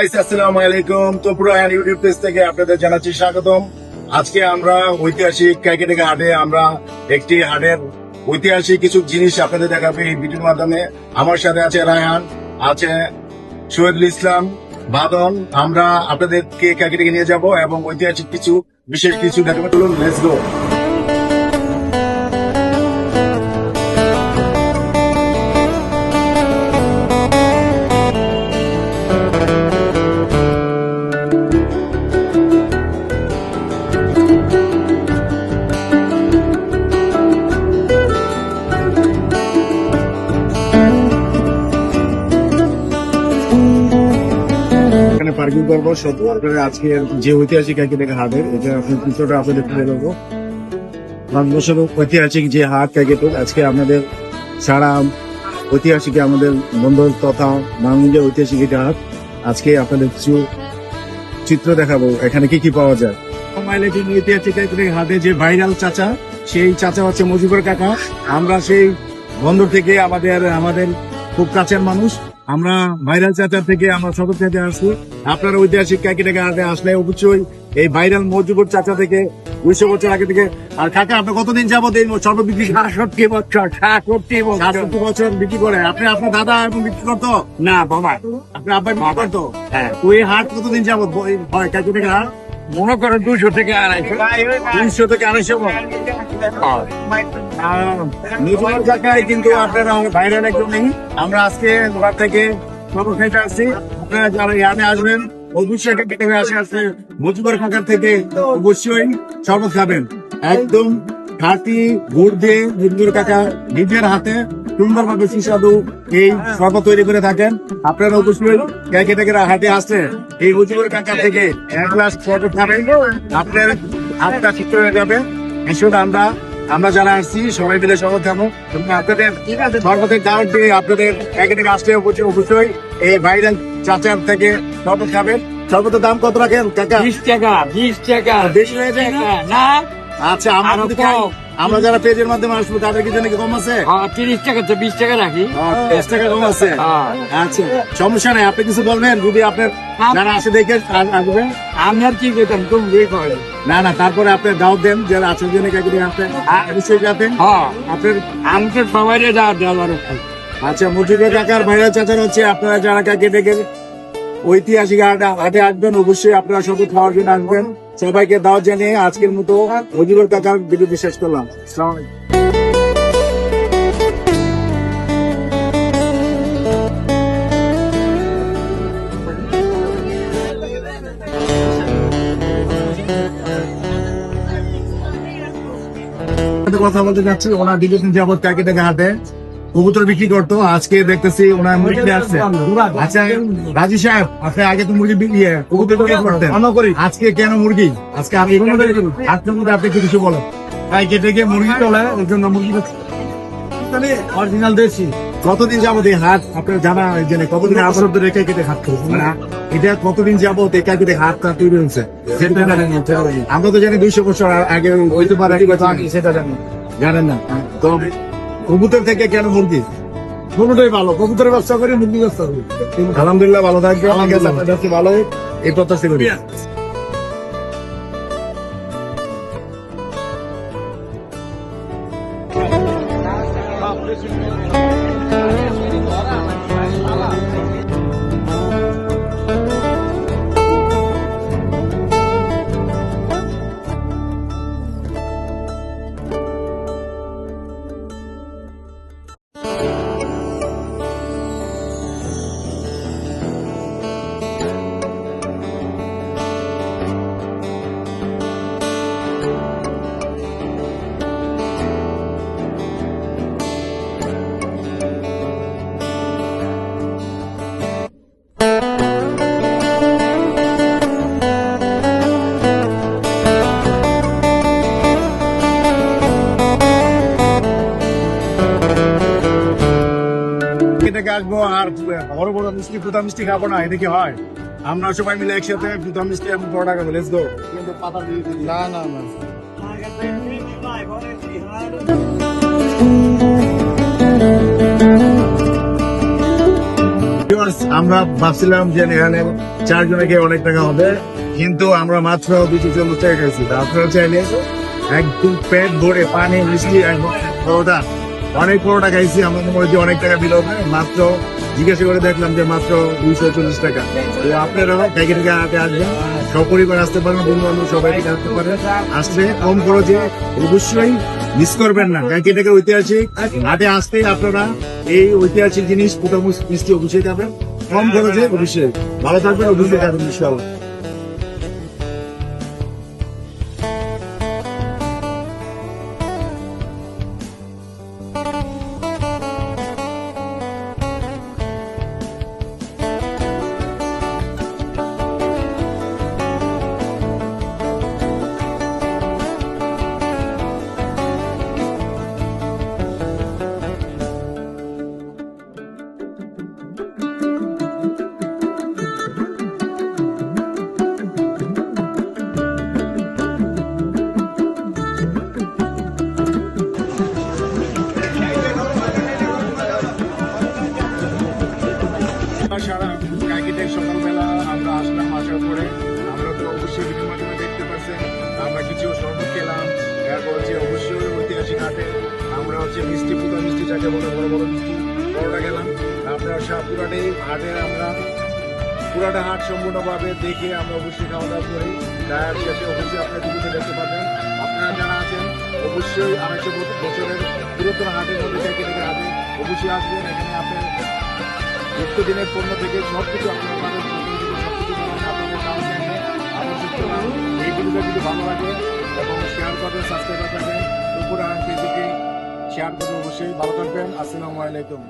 আসসালামু আলাইকুম। তো পুরান ইউটিউব পেজ থেকে আপনাদের জানাচ্ছি স্বাগতম। আজকে আমরা ঐতিহাসিক কাইকেটেকা হাটে আমরা একটি হাটের ঐতিহাসিক কিছু জিনিস আপনাদের দেখাবো এই ভিডিওর মাধ্যমে। আমার সাথে আছে রায়হান, আছে শহীদুল ইসলাম, বাদন। আমরা আপনাদেরকে কাইকেটেকে নিয়ে যাব এবং ঐতিহাসিক কিছু বিশেষ কিছু দেখাবো। চলুন, লেটস গো। পার্কিং করবো আজকে যে ঐতিহাসিক কাইকেটেকা হাটের এটা কিছুটা আপনাদের তুলে দেবো। 5 বছর ঐতিহাসিক যে হাট কাইকেটের আজকে আপনাদের সারা ঐতিহাসিক আমাদের বন্ধু তথা বাংলাদেশের ঐতিহাসিক এটা হাট। আজকে আপনাদের কিছু চিত্র দেখাবো এখানে কি কি পাওয়া যায়। ঐতিহাসিক কাইকেটেকা হাটে যে ভাইরাল চাচা, সেই চাচা হচ্ছে মুজিবুর কাকা। আমরা সেই বন্দর থেকে আমাদের খুব কাছের মানুষ। আমরা ভাইরাল চাচার থেকে আমরা সদর থেকে আসছি। আপনারা ঐতিহাসিক কাইকেটেকা হাটে আসলে অবশ্যই এই ভাইরাল মজিবুর চাচা থেকে 200 বছর আগে থেকে। আর কাকা, আপনি কতদিন যাবত এই স্বর্ণ বিক্রি? 67 বছর 67 বছর বিক্রি করে। আপনি আপনার দাদা এখন বিক্রি করতো না বাবা, আপনার আব্বাই বিক্রি করতো? হ্যাঁ। ওই হাট কতদিন যাবত হয় কাইকেটেকা হাট? মনে করো 200 থেকে 250। 200 থেকে 250 মুজিবুর কাকাই কিন্তু আপনারা ভাইরাল একদম নেই। আমরা আজকে ঘর থেকে খবর খাইতে আসছি। আপনারা যারা ইয়ানে আসবেন অবশ্যই কাইকেটেকা আসে মুজিবুর কাকার থেকে অবশ্যই শরবত খাবেন। একদম খাঁটি গুড় দিয়ে মুজিবুর কাকা নিজের হাতে সুন্দরভাবে সুস্বাদু এই শরবত তৈরি করে থাকেন। আপনারা অবশ্যই কাইকেটেকা হাটে আসলে এই মুজিবুর কাকার থেকে 1 গ্লাস শরবত খাবেন, আপনার হাতটা ঠিক হয়ে যাবে। আসলে আমরা যারা আসছি সবাই মিলে শরবত খাবো। আপনাদের শরবতের দাওয়াত দিয়ে আপনাদের কাইকেটেকা আসলে অবশ্যই এই ভাইরাল চাচার থেকে শরবত খাবেন। শরবতের দাম কত রাখেন কাকা? 20 টাকা 20 টাকা বেশি হয়ে যায় না? না। আচ্ছা, আমরা যারা পেজের মাধ্যমে আসবো তাদের কি জন্য কি কম আছে? 30 টাকা তো 20 টাকা রাখি। 10 টাকা কম আছে। আচ্ছা, সমস্যা নাই। আপনি কিছু বলবেন যদি আপনার যারা আসে দেখে আসবেন? আমি আর কি করতাম, তুমি বিয়ে করে না, তারপরে আপনার দাওয়াত দেন যারা আছে জন্য কাইকেটেকা আপনি অবশ্যই যাবেন। আপনার আমি তো সবাই দেওয়ার। আচ্ছা, মুজিবুর কাকার ভাইরাল চাচার হচ্ছে আপনারা যারা কাইকেটেকা ঐতিহাসিক হাটে আসবেন অবশ্যই আপনারা শরবত খাওয়ার জন্য আসবেন। সবাইকে দাওয়াত জানিয়ে আজকের মতো মুজিবুর কাকার ভিডিও শেষ করলাম। আসসালামু আলাইকুম। কথা বলতে যাচ্ছি, ওনার দীর্ঘদিন যাবত কাইকেটেকা হাটে কবুতর বিক্রি করতো। আজকে দেখতেছি ওনার মুরগি আসছে। আচ্ছা রাজি সাহেব, আপনি আগে তো মুরগি কবুতর বিক্রি করতেন, আজকে কেন মুরগি? আজকে আপনি আপনি কিছু বলেন। কাইকেটেকা মুরগি চলে, ওই জন্য মুরগি অরিজিনাল দেশি। কতদিন যাবত এই হাট আপনার জানা? কতদিন বছর ধরে কাইকেটেকা হাট করছেন? এটা কতদিন যাবত এই কাইকেটেকা হাটটা তৈরি হয়েছে? আমরা তো জানি 200 বছর আগে হইতে পারে, সেটা জানেন না। তো কবুতর থেকে কেন মুরগি? কোনোটাই ভালো। কবুতরের ব্যবসা করি, মুরগি ব্যবসা করি। আলহামদুলিল্লাহ, ভালো থাকবে। আমার কাছে আপনার কাছে ভালো এই প্রত্যাশা করি। আসবো আর বড় বড় মিষ্টি পুতা মিষ্টি খাবো না, এদিকে হয় আমরা সবাই মিলে একসাথে পুতা মিষ্টি এবং পরোটা খাবো। Let's go. কিন্তু পাতা না Viewers, আমরা ভাবছিলাম যে এখানে 4 জনে খেয়ে অনেক টাকা হবে, কিন্তু আমরা মাত্র 240 টাকা খাইছি। আপনারা চাইলে একদম পেট ভরে পানি মিষ্টি একদম পরোটা, অনেক পরোটা খাইছি। আমাদের মধ্যে অনেক টাকা বিল হবে। মাত্র জিজ্ঞাসা করে দেখলাম যে মাত্র 240 টাকা। তো আপনারা প্যাকেট থেকে হাটে আসবেন, সপরিবার আসতে পারেন, বন্ধু বান্ধব সবাই থেকে আসতে পারেন। আসলে কম খরচে অবশ্যই মিস করবেন না। প্যাকেট ঐতিহাসিক হাটে আসতে আপনারা এই ঐতিহাসিক জিনিস পুরো মিষ্টি অবশ্যই খাবেন, কম খরচে অবশ্যই। ভালো থাকবেন, অবশ্যই খাবেন ইনশাআল্লাহ। সারা কাকিটের সকালবেলা আমরা আসলাম, আসার পরে আমরা তো অবশ্যই ভিডিওর মাধ্যমে দেখতে পাচ্ছেন আমরা কিছু শরবত খেলাম। এরপর হচ্ছে অবশ্যই ঐতিহাসিক হাটে আমরা হচ্ছে মিষ্টি পুরো মিষ্টি যাকে বলে বড় বড় মিষ্টি পরোটা গেলাম। আমরা পুরাটাই হাটে আমরা পুরাটা হাট সম্পূর্ণভাবে দেখে আমরা অবশ্যই খাওয়া দাওয়া করি। তার শেষে অবশ্যই আপনারা ভিডিওতে দেখতে পাবেন। আপনারা যারা আছেন অবশ্যই 250 বছরের পুরাতন হাটের মধ্যে কাকিটের হাটে অবশ্যই আসবেন। এখানে আপনার নিত্যদিনের পণ্য থেকে সবকিছু আপনারা পাবেন, সবকিছু আপনাদের খাওয়া জানেন। এই ভিডিওটা যদি ভালো লাগে এবং শেয়ার করবেন, সাবস্ক্রাইব করবেন, উপরে ফেসবুকে শেয়ার করবেন। অবশ্যই ভালো থাকবেন। আসসালামু আলাইকুম।